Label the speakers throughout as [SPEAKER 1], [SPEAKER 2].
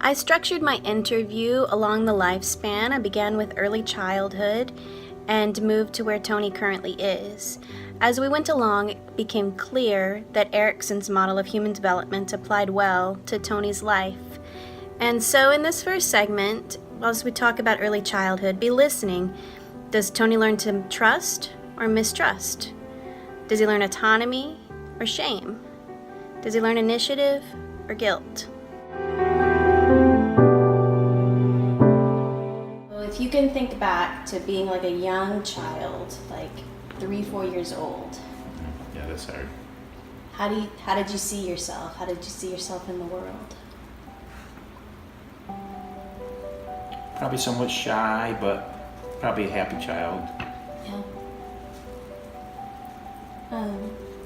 [SPEAKER 1] I structured my interview along the lifespan. I began with early childhood and moved to where Tony currently is. As we went along, it became clear that Erikson's model of human development applied well to Tony's life. And so in this first segment, as we talk about early childhood, be listening. Does Tony learn to trust or mistrust? Does he learn autonomy or shame? Does he learn initiative or guilt? Well, if you can think back to being like a young child, like 3-4 years old.
[SPEAKER 2] Yeah, that's hard.
[SPEAKER 1] How did you see yourself? How did you see yourself in the world?
[SPEAKER 2] Probably somewhat shy, but probably a happy child.
[SPEAKER 1] Yeah.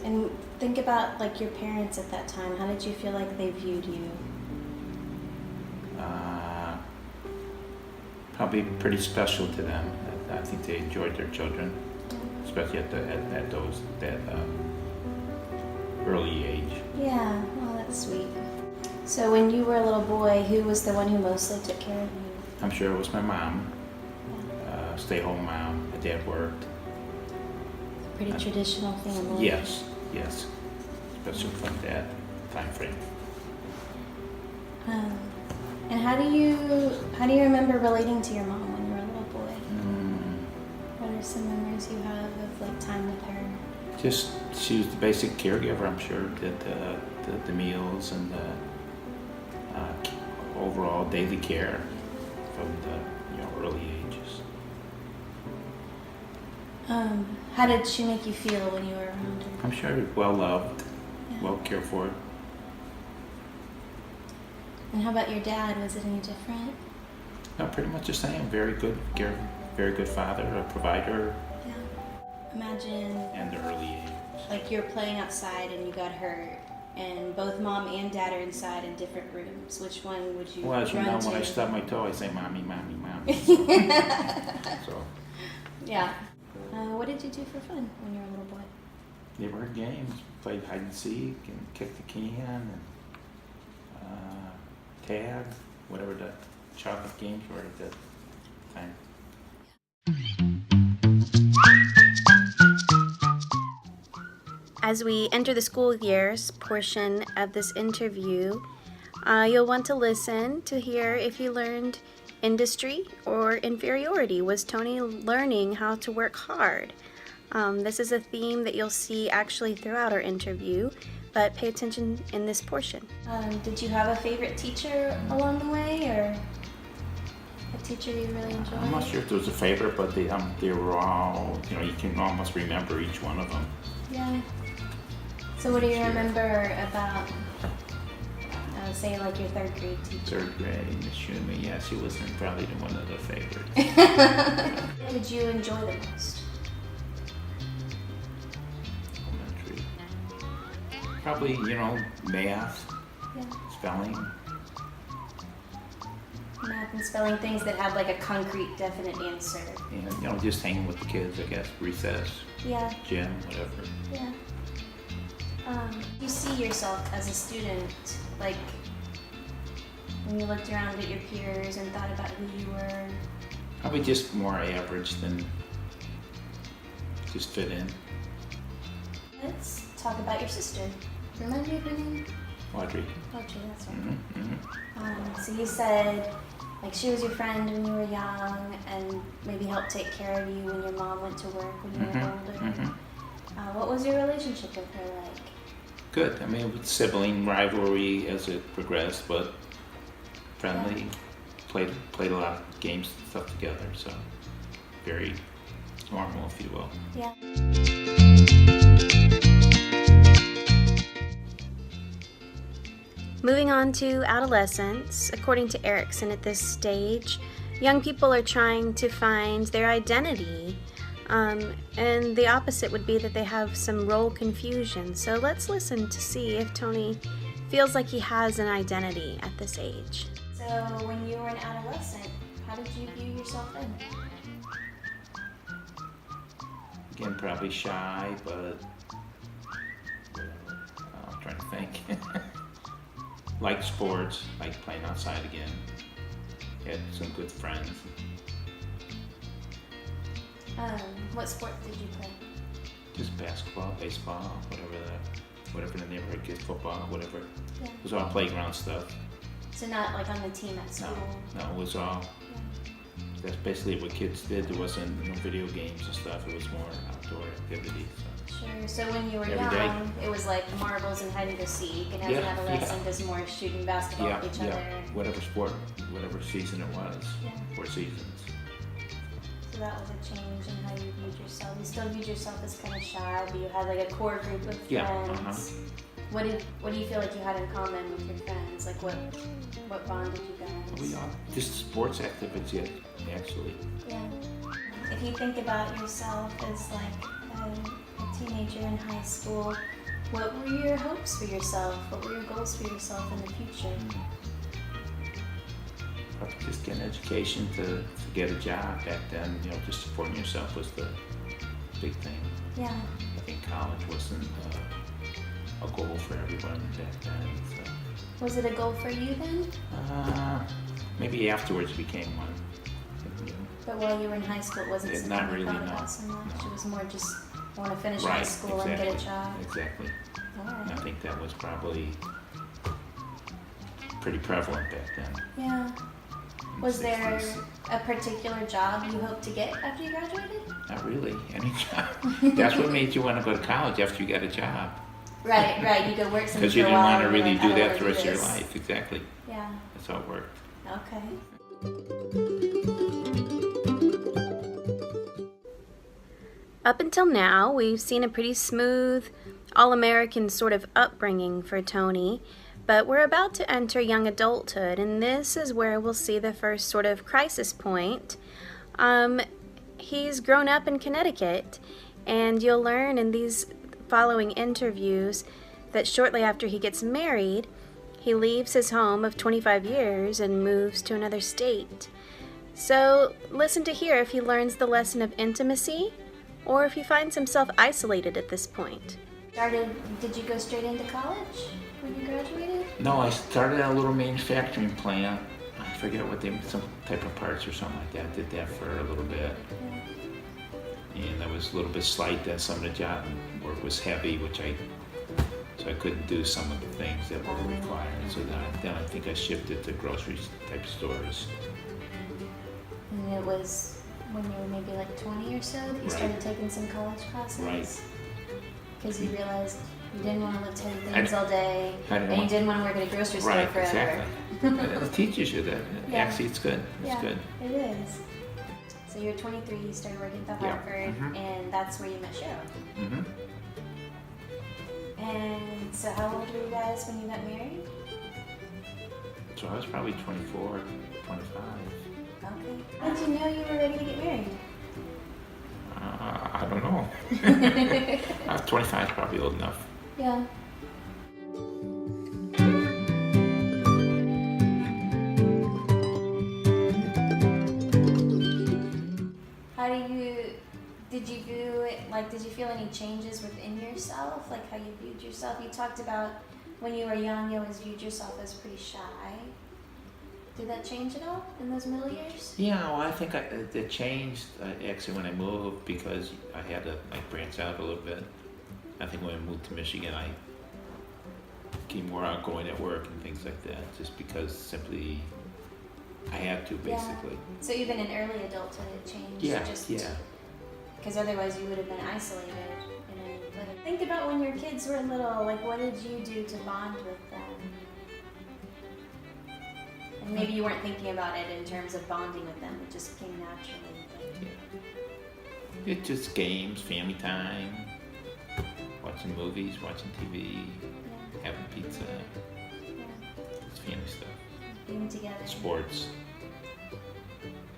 [SPEAKER 1] And think about like your parents at that time. How did you feel like they viewed you?
[SPEAKER 2] Probably pretty special to them. I think they enjoyed their children, especially at that early age.
[SPEAKER 1] Yeah, well, that's sweet. So when you were a little boy, who was the one who mostly took care of you?
[SPEAKER 2] I'm sure it was my mom. Stay-home mom. My dad worked.
[SPEAKER 1] Pretty traditional family.
[SPEAKER 2] Yes, especially from that time frame.
[SPEAKER 1] And how do you remember relating to your mom when you were a little boy? What are some memories you have of like time with her?
[SPEAKER 2] Just she was the basic caregiver. I'm sure did the meals and the overall daily care from the early ages.
[SPEAKER 1] How did she make you feel when you were around her?
[SPEAKER 2] I'm sure well loved, well cared for.
[SPEAKER 1] And how about your dad? Was it any different?
[SPEAKER 2] No, pretty much the same. Very good father, a provider.
[SPEAKER 1] Yeah. Imagine.
[SPEAKER 2] And the early age.
[SPEAKER 1] Like you're playing outside and you got hurt, and both mom and dad are inside in different rooms. Which one would you
[SPEAKER 2] Well, as you
[SPEAKER 1] run
[SPEAKER 2] know,
[SPEAKER 1] to?
[SPEAKER 2] when I stub my toe, I say, "Mommy, mommy, mommy." So.
[SPEAKER 1] Yeah. What did you do for fun when you were a little boy?
[SPEAKER 2] They were games. Played hide and seek and kicked the can and tag, whatever the chocolate games were at that time.
[SPEAKER 1] As we enter the school years portion of this interview, you'll want to listen to hear if he learned industry or inferiority. Was Tony learning how to work hard? This is a theme that you'll see actually throughout our interview, but pay attention in this portion. Did you have a favorite teacher along the way, or a teacher you really enjoyed?
[SPEAKER 2] I'm not sure if there was a favorite, but they were all, you can almost remember each one of them.
[SPEAKER 1] Yeah. So what do you remember about, say, like your third grade teacher?
[SPEAKER 2] Third grade, Miss Schumi, yeah, she was probably one of the favorites.
[SPEAKER 1] What did you enjoy the most?
[SPEAKER 2] Elementary. Probably, math, spelling.
[SPEAKER 1] Math and spelling, things that had like a concrete, definite answer.
[SPEAKER 2] And, just hanging with the kids, I guess, recess,
[SPEAKER 1] Yeah.
[SPEAKER 2] gym, whatever.
[SPEAKER 1] Yeah. You see yourself as a student, like when you looked around at your peers and thought about who you were?
[SPEAKER 2] Probably just more average than just fit in.
[SPEAKER 1] Let's talk about your sister. Remind me of her name?
[SPEAKER 2] Audrey.
[SPEAKER 1] Audrey, that's right.
[SPEAKER 2] Mm-hmm.
[SPEAKER 1] So you said like she was your friend when you were young and maybe helped take care of you when your mom went to work when you were older. What was your relationship with her like?
[SPEAKER 2] Good. I mean, with sibling rivalry as it progressed, but friendly. Played a lot of games and stuff together, so very normal, if you will.
[SPEAKER 1] Yeah. Moving on to adolescence, according to Erikson at this stage, young people are trying to find their identity. And the opposite would be that they have some role confusion. So let's listen to see if Tony feels like he has an identity at this age. So when you were an adolescent, how did you view yourself then?
[SPEAKER 2] Again, probably shy, but I'm trying to think. liked sports, liked playing outside again. Had some good friends.
[SPEAKER 1] What sport did you play?
[SPEAKER 2] Just basketball, baseball, whatever the neighborhood kids, football, whatever.
[SPEAKER 1] Yeah.
[SPEAKER 2] It was all playground stuff.
[SPEAKER 1] So not like on the team at school?
[SPEAKER 2] No, it was all, that's basically what kids did. There wasn't no video games and stuff. It was more outdoor activities. So.
[SPEAKER 1] Sure. So when you were
[SPEAKER 2] Every
[SPEAKER 1] young,
[SPEAKER 2] day.
[SPEAKER 1] it was like marbles and hide and go seek, and as an adolescent, it's more shooting basketball with each other.
[SPEAKER 2] Whatever sport, whatever season it was.
[SPEAKER 1] Yeah.
[SPEAKER 2] 4 seasons.
[SPEAKER 1] So that was a change in how you viewed yourself. You still viewed yourself as kind of shy, but you had like a core group of friends. What do you feel like you had in common with your friends? Like what bonded you guys?
[SPEAKER 2] We all just sports activities, actually.
[SPEAKER 1] Yeah. If you think about yourself as like a teenager in high school, what were your hopes for yourself? What were your goals for yourself in the future?
[SPEAKER 2] Just get an education to get a job. Back then, just supporting yourself was the big thing.
[SPEAKER 1] Yeah.
[SPEAKER 2] I think college wasn't a goal for everyone back then. So.
[SPEAKER 1] Was it a goal for you then?
[SPEAKER 2] Maybe afterwards became one.
[SPEAKER 1] But while you were in high school, it wasn't something
[SPEAKER 2] not
[SPEAKER 1] you
[SPEAKER 2] really,
[SPEAKER 1] thought
[SPEAKER 2] no.
[SPEAKER 1] about so much. No. It was more just I want to finish
[SPEAKER 2] right,
[SPEAKER 1] high school
[SPEAKER 2] exactly,
[SPEAKER 1] and get a job.
[SPEAKER 2] Exactly.
[SPEAKER 1] All right.
[SPEAKER 2] And I think that was probably pretty prevalent back then.
[SPEAKER 1] Yeah. Was there a particular job you hoped to get after you graduated?
[SPEAKER 2] Not really. Any job. That's what made you want to go to college after you got a job.
[SPEAKER 1] Right. You go work somewhere for a while.
[SPEAKER 2] Because you didn't want to really
[SPEAKER 1] like,
[SPEAKER 2] do that the rest of your life. Exactly.
[SPEAKER 1] Yeah.
[SPEAKER 2] That's how it worked.
[SPEAKER 1] Okay. Up until now, we've seen a pretty smooth, all-American sort of upbringing for Tony, but we're about to enter young adulthood, and this is where we'll see the first sort of crisis point. He's grown up in Connecticut, and you'll learn in these following interviews that shortly after he gets married, he leaves his home of 25 years and moves to another state. So listen to hear if he learns the lesson of intimacy, or if he finds himself isolated at this point. Did you go straight into college when you graduated?
[SPEAKER 2] No, I started at a little manufacturing plant. I forget what some type of parts or something like that. I did that for a little bit. Yeah. And I was a little bit slight that some of the job work was heavy, so I couldn't do some of the things that were required. So then I think I shifted to grocery type stores.
[SPEAKER 1] And it was when you were maybe like 20 or so that you started taking some college classes?
[SPEAKER 2] Right.
[SPEAKER 1] Because you realized you didn't want to lift heavy things all day, and you didn't want to work at a grocery store forever.
[SPEAKER 2] Exactly. It teaches you that.
[SPEAKER 1] Yeah.
[SPEAKER 2] Actually, it's good. It's good.
[SPEAKER 1] It is. So you're 23, you started working at the Hartford, and that's where you met Cheryl.
[SPEAKER 2] Mm-hmm.
[SPEAKER 1] And so how old were you guys when you got married?
[SPEAKER 2] So I was probably 24, 25.
[SPEAKER 1] Okay. How did you know you were ready to get married?
[SPEAKER 2] I don't know. I was 25, probably old enough.
[SPEAKER 1] Yeah. Did you feel any changes within yourself? Like how you viewed yourself? You talked about when you were young, you always viewed yourself as pretty shy. Did that change at all in those middle years?
[SPEAKER 2] Yeah, well, I think it changed actually when I moved because I had to branch out a little bit. I think when I moved to Michigan, I became more outgoing at work and things like that, just because simply I had to, basically.
[SPEAKER 1] Yeah. So even in early adulthood, it changed?
[SPEAKER 2] Yeah.
[SPEAKER 1] Because otherwise you would have been isolated. Think about when your kids were little, what did you do to bond with them? And maybe you weren't thinking about it in terms of bonding with them, it just came naturally.
[SPEAKER 2] Yeah. It's just games, family time, watching movies, watching TV, having pizza, just family stuff.
[SPEAKER 1] Being together.
[SPEAKER 2] Sports.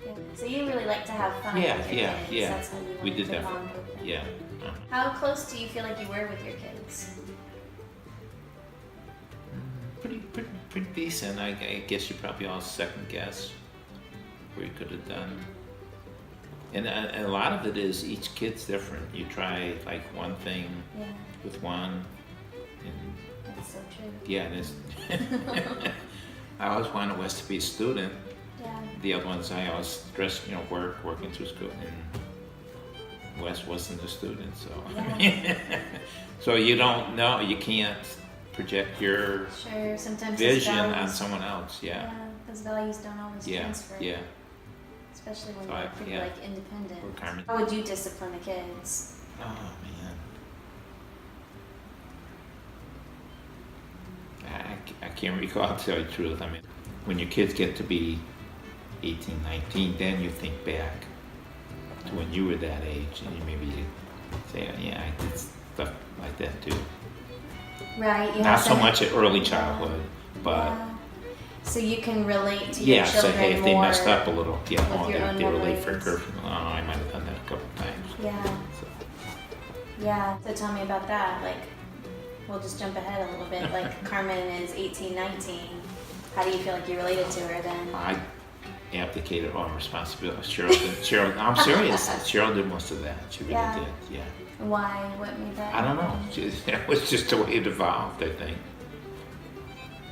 [SPEAKER 1] Yeah. So you really like to have fun with your kids.
[SPEAKER 2] Yeah.
[SPEAKER 1] That's how you
[SPEAKER 2] We
[SPEAKER 1] want
[SPEAKER 2] did
[SPEAKER 1] to
[SPEAKER 2] that.
[SPEAKER 1] bond with them.
[SPEAKER 2] Yeah.
[SPEAKER 1] How close do you feel like you were with your kids?
[SPEAKER 2] Pretty decent. I guess you probably all second guess where you could have done. And a lot of it is each kid's different. You try one thing with one, and
[SPEAKER 1] that's so true.
[SPEAKER 2] yeah, and I always wanted Wes to be a student.
[SPEAKER 1] Yeah.
[SPEAKER 2] The other ones I always stressed, working through school, and Wes wasn't a student, so.
[SPEAKER 1] Yeah.
[SPEAKER 2] So you don't know, you can't project your
[SPEAKER 1] Sure, sometimes
[SPEAKER 2] vision
[SPEAKER 1] those
[SPEAKER 2] on
[SPEAKER 1] values,
[SPEAKER 2] someone else, yeah.
[SPEAKER 1] those values don't always
[SPEAKER 2] Yeah,
[SPEAKER 1] transfer.
[SPEAKER 2] yeah.
[SPEAKER 1] Especially when
[SPEAKER 2] So
[SPEAKER 1] you're pretty
[SPEAKER 2] yeah.
[SPEAKER 1] independent.
[SPEAKER 2] Or Carmen.
[SPEAKER 1] How would you discipline the kids?
[SPEAKER 2] Oh, man. I can't recall, to tell you the truth. I mean, when your kids get to be 18, 19, then you think back to when you were that age, and you maybe say, yeah, I did stuff like that too.
[SPEAKER 1] Right. You
[SPEAKER 2] Not
[SPEAKER 1] have
[SPEAKER 2] so
[SPEAKER 1] to-
[SPEAKER 2] much at early childhood, but
[SPEAKER 1] Yeah. So you can relate to your
[SPEAKER 2] yeah,
[SPEAKER 1] children
[SPEAKER 2] say, hey, if
[SPEAKER 1] more.
[SPEAKER 2] they messed up a little,
[SPEAKER 1] with your own
[SPEAKER 2] they were late for
[SPEAKER 1] memories.
[SPEAKER 2] curfew. Oh, I might have done that a couple times.
[SPEAKER 1] Yeah.
[SPEAKER 2] So,
[SPEAKER 1] Yeah. So tell me about that. Like, we'll just jump ahead a little bit. Like, Carmen is 18, 19. How do you feel like you related to her then?
[SPEAKER 2] I abdicated all responsibility. Cheryl, I'm serious. Cheryl did most of that. She really
[SPEAKER 1] Yeah.
[SPEAKER 2] did, yeah.
[SPEAKER 1] Why? What made that?
[SPEAKER 2] I don't know. It was just the way it evolved, I think.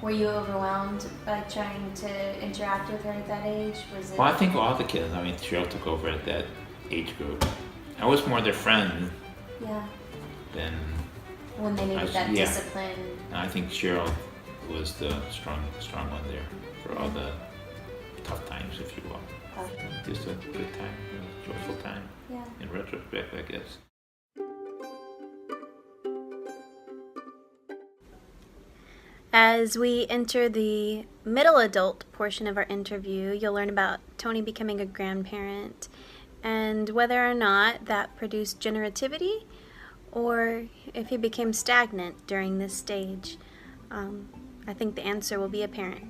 [SPEAKER 1] Were you overwhelmed by trying to interact with her at that age? Was it?
[SPEAKER 2] Well, I think all the kids, Cheryl took over at that age group. I was more their friend
[SPEAKER 1] Yeah.
[SPEAKER 2] than,
[SPEAKER 1] When they needed that
[SPEAKER 2] yeah.
[SPEAKER 1] discipline.
[SPEAKER 2] I think Cheryl was the strong one there for all the tough times, if you will. Just a good time, a joyful time,
[SPEAKER 1] Yeah.
[SPEAKER 2] in retrospect, I guess.
[SPEAKER 1] As we enter the middle adult portion of our interview, you'll learn about Tony becoming a grandparent and whether or not that produced generativity or if he became stagnant during this stage. I think the answer will be apparent.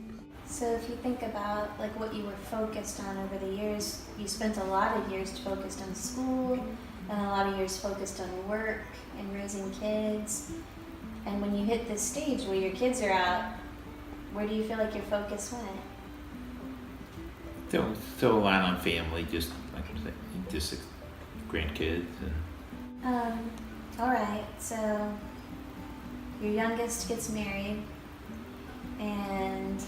[SPEAKER 1] So if you think about like what you were focused on over the years, you spent a lot of years focused on school and a lot of years focused on work and raising kids. And when you hit this stage where your kids are out, where do you feel like your focus went?
[SPEAKER 2] Still a lot on family, just like I said, just grandkids and
[SPEAKER 1] All right, so your youngest gets married and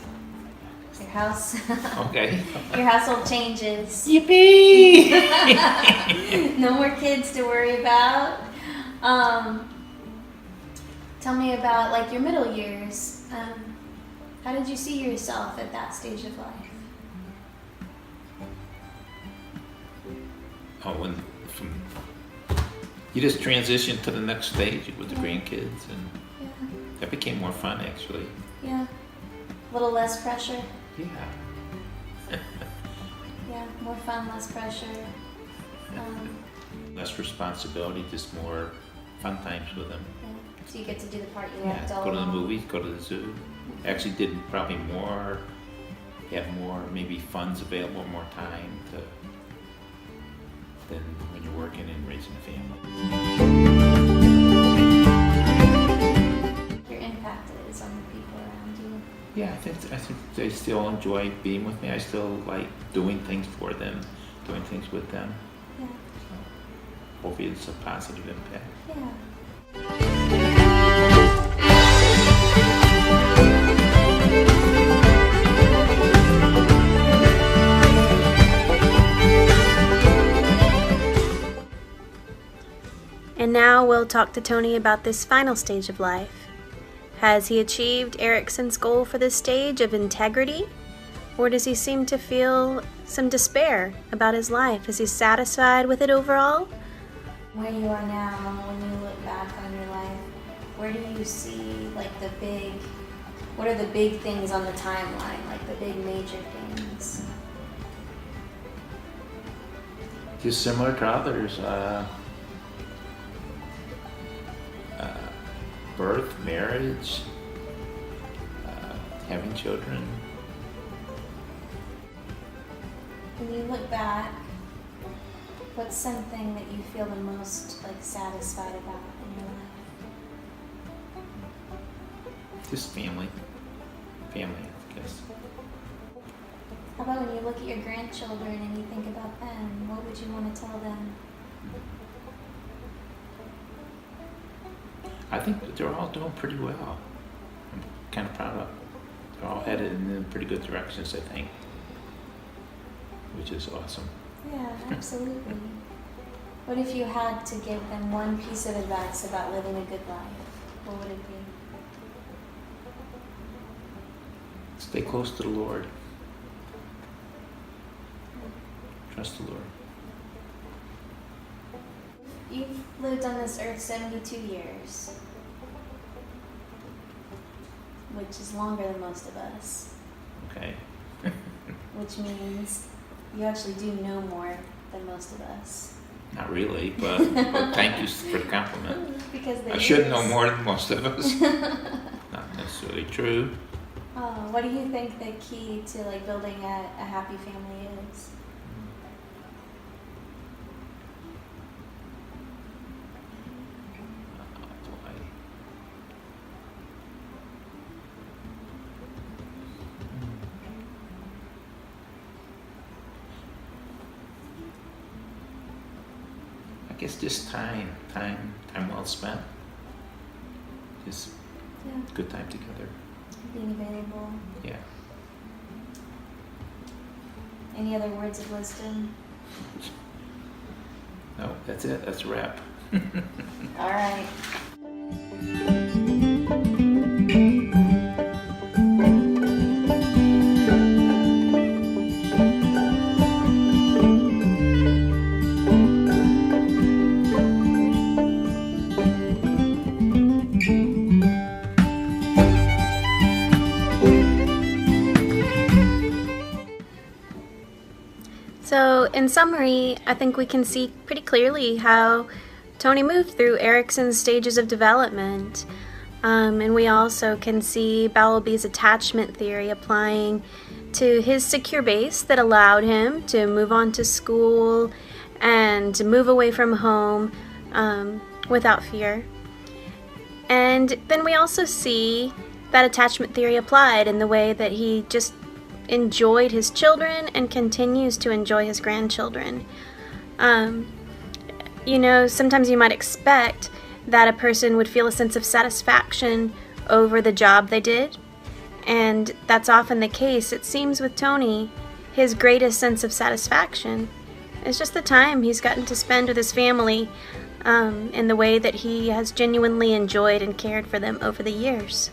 [SPEAKER 1] your house,
[SPEAKER 2] okay.
[SPEAKER 1] your household changes.
[SPEAKER 2] Yippee!
[SPEAKER 1] No more kids to worry about. Tell me about like your middle years. How did you see yourself at that stage of life?
[SPEAKER 2] You just transitioned to the next stage with the grandkids, and
[SPEAKER 1] Yeah.
[SPEAKER 2] that became more fun, actually.
[SPEAKER 1] Yeah. A little less pressure.
[SPEAKER 2] Yeah.
[SPEAKER 1] Yeah, more fun, less pressure.
[SPEAKER 2] Less responsibility, just more fun times with them.
[SPEAKER 1] Yeah. So you get to do the part you
[SPEAKER 2] Yeah,
[SPEAKER 1] left all
[SPEAKER 2] go to the
[SPEAKER 1] along.
[SPEAKER 2] movies, go to the zoo. Actually did probably more, have more maybe funds available, more time than when you're working and raising a family.
[SPEAKER 1] Your impact is on the people around you.
[SPEAKER 2] Yeah, I think they still enjoy being with me. I still like doing things for them, doing things with them.
[SPEAKER 1] Yeah.
[SPEAKER 2] So hopefully it's a positive impact.
[SPEAKER 1] Yeah. And now we'll talk to Tony about this final stage of life. Has he achieved Erickson's goal for this stage of integrity? Or does he seem to feel some despair about his life? Is he satisfied with it overall? Where you are now, when you look back on your life, where do you see what are the big things on the timeline, like the big major things?
[SPEAKER 2] Just similar to others. Birth, marriage, having children.
[SPEAKER 1] When you look back, what's something that you feel the most satisfied about in your life?
[SPEAKER 2] Just family, I guess.
[SPEAKER 1] How about when you look at your grandchildren and you think about them, what would you want to tell them?
[SPEAKER 2] I think that they're all doing pretty well. I'm kind of proud of they're all headed in pretty good directions, I think, which is awesome.
[SPEAKER 1] Yeah, absolutely. What if you had to give them one piece of advice about living a good life? What would it be?
[SPEAKER 2] Stay close to the Lord. Trust the Lord.
[SPEAKER 1] You've lived on this earth 72 years, which is longer than most of us,
[SPEAKER 2] Okay.
[SPEAKER 1] which means you actually do know more than most of us.
[SPEAKER 2] Not really, but thank you for the compliment.
[SPEAKER 1] Because
[SPEAKER 2] I should know more than most of us. Not necessarily true.
[SPEAKER 1] What do you think the key to like building a happy family is?
[SPEAKER 2] I guess just time well spent. Just
[SPEAKER 1] Yeah,
[SPEAKER 2] good time together.
[SPEAKER 1] being available.
[SPEAKER 2] Yeah.
[SPEAKER 1] Any other words of wisdom?
[SPEAKER 2] No, that's it. That's a wrap.
[SPEAKER 1] All right. So, in summary, I think we can see pretty clearly how Tony moved through Erickson's stages of development. And we also can see Bowlby's attachment theory applying to his secure base that allowed him to move on to school and move away from home without fear. And then we also see that attachment theory applied in the way that he just enjoyed his children and continues to enjoy his grandchildren. Sometimes you might expect that a person would feel a sense of satisfaction over the job they did, and that's often the case. It seems with Tony, his greatest sense of satisfaction is just the time he's gotten to spend with his family in the way that he has genuinely enjoyed and cared for them over the years.